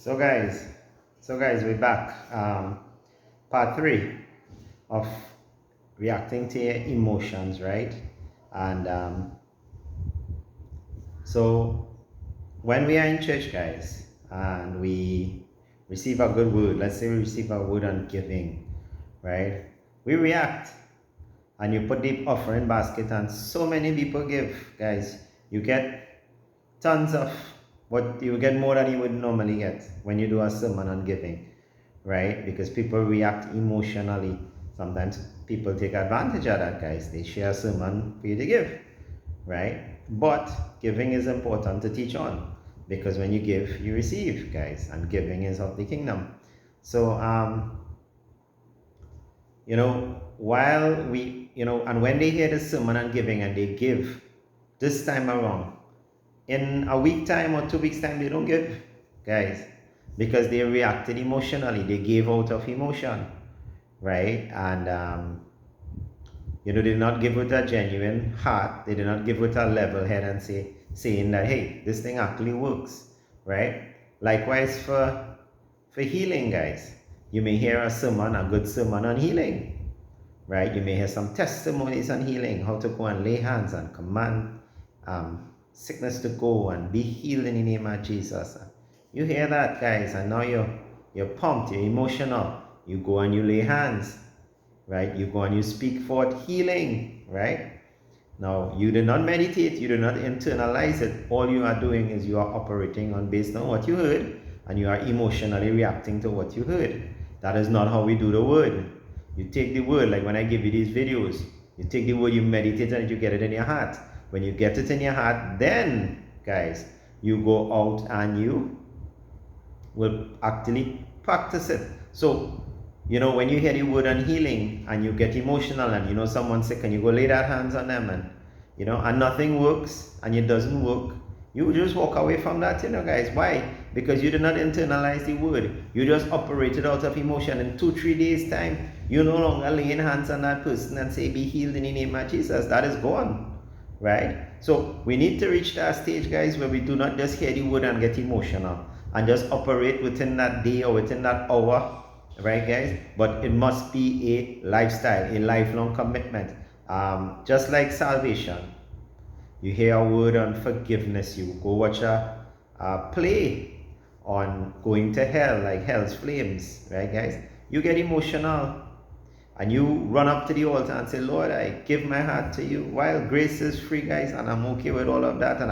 So guys, we're back. Part three of reacting to your emotions, right? And so when we are in church, guys, and we receive a good word, let's say we receive a word on giving, right? We react, and you put the offering basket, and so many people give, guys. You get tons of what you get, more than you would normally get when you do a sermon on giving, right? Because people react emotionally. Sometimes people take advantage of that, guys. They share a sermon for you to give, right? But giving is important to teach on, because when you give, you receive, guys, and giving is of the kingdom. So while we, and when they hear the sermon on giving and they give this time around, in a week time or 2 weeks time, they don't give, guys, because they reacted emotionally. They gave out of emotion, right? And they did not give with a genuine heart. They did not give with a level head and saying that, hey, this thing actually works, right? Likewise for healing, guys. You may hear a good sermon on healing, right? You may hear some testimonies on healing, how to go and lay hands and command sickness to go and be healed in the name of Jesus. You hear that, guys, and now you're pumped, you're emotional. You go and you lay hands, right? You go and you speak forth healing, right? Now, you do not meditate, you do not internalize it. All you are doing is you are operating on based on what you heard, and you are emotionally reacting to what you heard. That is not how we do the word. You take the word, like when I give you these videos, you take the word, you meditate on it, you get it in your heart. When you get it in your heart, then, guys, you go out and you will actually practice it. So, when you hear the word on healing and you get emotional and someone's sick and you go lay that hands on them and nothing works and it doesn't work, you just walk away from that, guys. Why? Because you did not internalize the word. You just operated out of emotion. In 2-3 days time, you no longer laying hands on that person and say, be healed in the name of Jesus. That is gone, right? So we need to reach that stage, guys, where we do not just hear the word and get emotional and just operate within that day or within that hour, right, guys? But it must be a lifestyle, a lifelong commitment. Just like salvation, you hear a word on forgiveness, you go watch a play on going to hell, like Hell's Flames, right, guys? You get emotional and you run up to the altar and say, Lord, I give my heart to you. While grace is free, guys, and I'm okay with all of that, and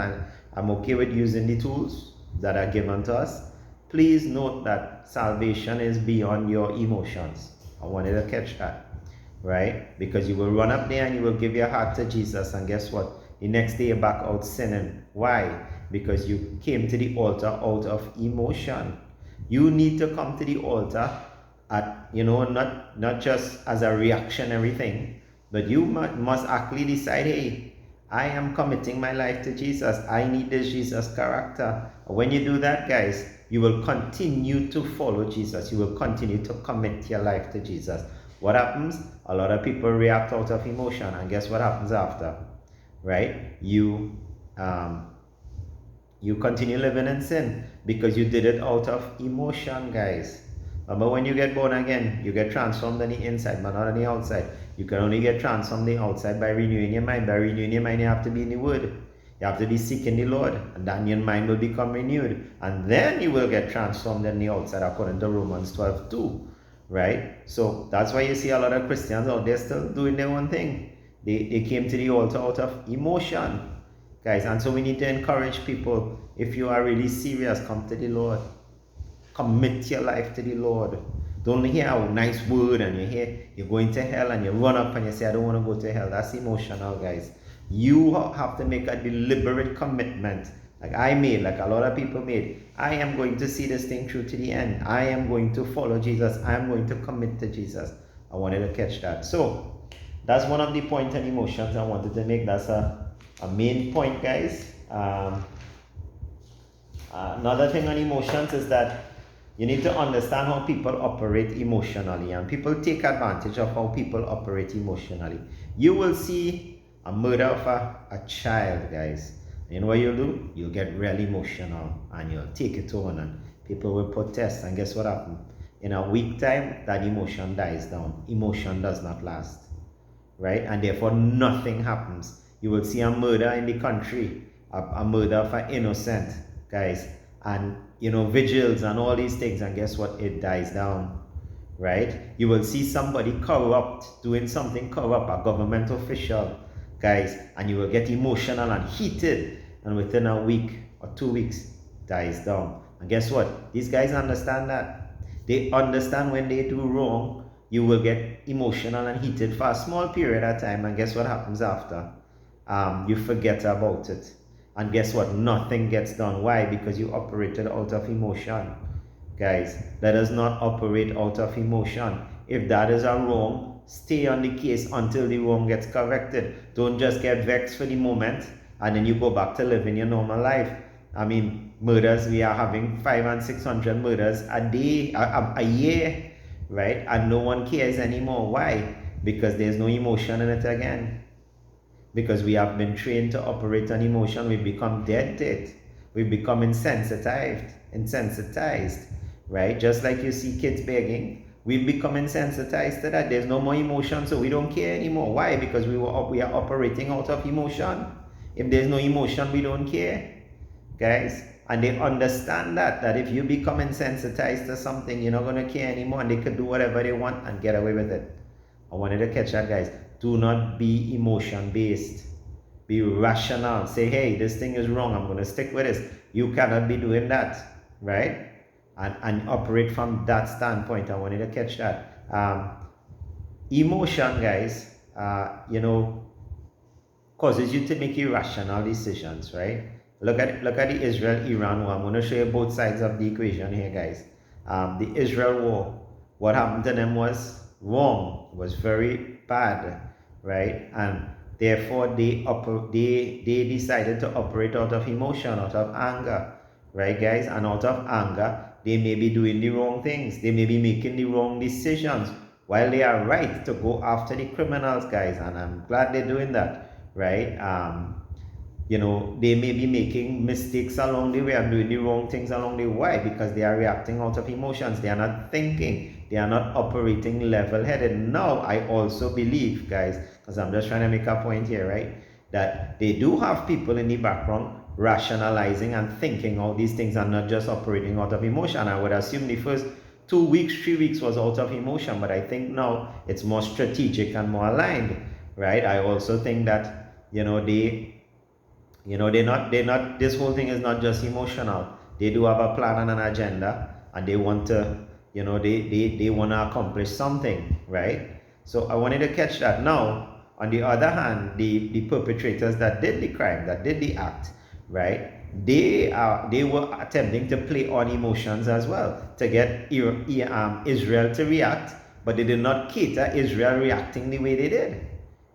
I'm okay with using the tools that are given to us, please note that salvation is beyond your emotions. I wanted to catch that, right? Because you will run up there and you will give your heart to Jesus, and guess what? The next day you're back out sinning. Why? Because you came to the altar out of emotion. You need to come to the altar at, not just as a reactionary thing, but you must actually decide, hey, I am committing my life to Jesus. I need this Jesus character. When you do that, guys, you will continue to follow Jesus. You will continue to commit your life to Jesus. What happens? A lot of people react out of emotion, and guess what happens after? Right? You continue living in sin because you did it out of emotion, guys. Remember, when you get born again, you get transformed on the inside, but not on the outside. You can only get transformed on the outside by renewing your mind. By renewing your mind, you have to be in the Word. You have to be seeking the Lord, and then your mind will become renewed. And then you will get transformed on the outside, according to Romans 12:2. Right? So that's why you see a lot of Christians out there still doing their own thing. They came to the altar out of emotion, guys. And so we need to encourage people, if you are really serious, come to the Lord. Commit your life to the Lord. Don't hear a nice word and you hear you're going to hell and you run up and you say, I don't want to go to hell. That's emotional, guys. You have to make a deliberate commitment, like I made, like a lot of people made. I am going to see this thing through to the end. I am going to follow Jesus. I am going to commit to Jesus. I wanted to catch that. So that's one of the points and emotions I wanted to make. That's a main point, guys. Another thing on emotions is that you need to understand how people operate emotionally, and people take advantage of how people operate emotionally. You will see a murder of a child, guys. You know what you'll do? You'll get really emotional and you'll take it on, and people will protest, and guess what happened? In a week time, that emotion dies down. Emotion does not last, right? And therefore nothing happens. You will see a murder in the country, a murder for innocent, guys, and vigils and all these things, and guess what? It dies down, right? You will see somebody corrupt, doing something corrupt, a government official, guys, and you will get emotional and heated, and within a week or 2 weeks, dies down. And guess what? These guys understand that. They understand when they do wrong, you will get emotional and heated for a small period of time, and guess what happens after? You forget about it. And guess what? Nothing gets done. Why? Because you operated out of emotion. Guys, let us not operate out of emotion. If that is a wrong, stay on the case until the wrong gets corrected. Don't just get vexed for the moment and then you go back to living your normal life. I mean, murders, we are having 500 and 600 murders a day, a year, right? And no one cares anymore. Why? Because there's no emotion in it again. Because we have been trained to operate on emotion, we've become dead to it. We've become insensitized, right? Just like you see kids begging, we've become insensitized to that. There's no more emotion, so we don't care anymore. Why? Because we are operating out of emotion. If there's no emotion, we don't care, guys. And they understand that if you become insensitized to something, you're not going to care anymore, and they could do whatever they want and get away with it. I wanted to catch that, guys. Do not be emotion based. Be rational. Say, hey, this thing is wrong, I'm going to stick with this. You cannot be doing that, right? And operate from that standpoint. I wanted to catch that. Emotion, guys, causes you to make irrational decisions, right? Look at the Israel-Iran war. I'm going to show you both sides of the equation here, guys. The Israel war, what happened to them was wrong, was very bad, right? And therefore they decided to operate out of emotion, out of anger, right, guys? And out of anger, they may be doing the wrong things. They may be making the wrong decisions, while they are right to go after the criminals, guys. And I'm glad they're doing that, right? They may be making mistakes along the way and doing the wrong things along the way. Why? Because they are reacting out of emotions. They are not thinking. They are not operating level-headed. Now, I also believe, guys, because I'm just trying to make a point here, right, that they do have people in the background rationalizing and thinking all these things and not just operating out of emotion. I would assume the first 2 weeks, 3 weeks was out of emotion, but I think now it's more strategic and more aligned, right? I also think that, they're not, this whole thing is not just emotional. They do have a plan and an agenda, and they want to, they want to accomplish something, right? So I wanted to catch that. Now, on the other hand, the perpetrators that did the crime, that did the act, right, they were attempting to play on emotions as well to get Israel to react, but they did not cater Israel reacting the way they did,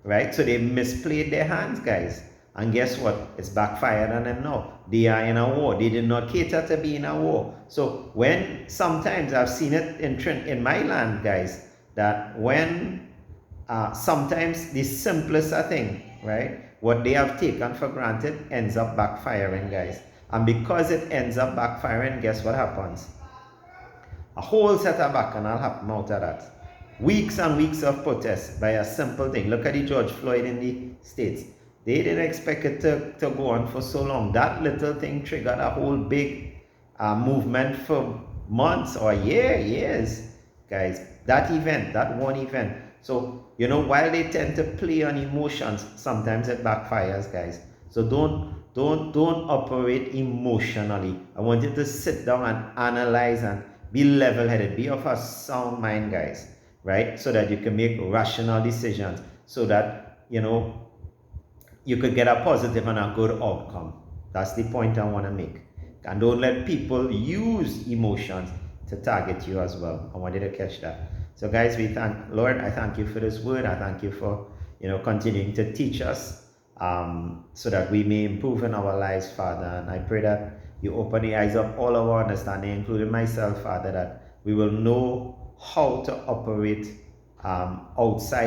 right? So they misplayed their hands, guys. And guess what? It's backfired on them now. They are in a war. They did not cater to be in a war. So when sometimes I've seen it in my land, guys, that when sometimes the simplest thing, right, what they have taken for granted ends up backfiring, guys. And because it ends up backfiring, guess what happens? A whole set of bacchanal happen out of that. Weeks and weeks of protests by a simple thing. Look at the George Floyd in the States. They didn't expect it to go on for so long. That little thing triggered a whole big movement for months or years, guys. That event, that one event. So, while they tend to play on emotions, sometimes it backfires, guys. So don't operate emotionally. I want you to sit down and analyze and be level-headed. Be of a sound mind, guys, right? So that you can make rational decisions, so that, you could get a positive and a good outcome. That's the point I want to make. And don't let people use emotions to target you as well. I wanted to catch that. So guys, Lord, I thank you for this word. I thank you for, continuing to teach us so that we may improve in our lives, Father. And I pray that you open the eyes of all our understanding, including myself, Father, that we will know how to operate outside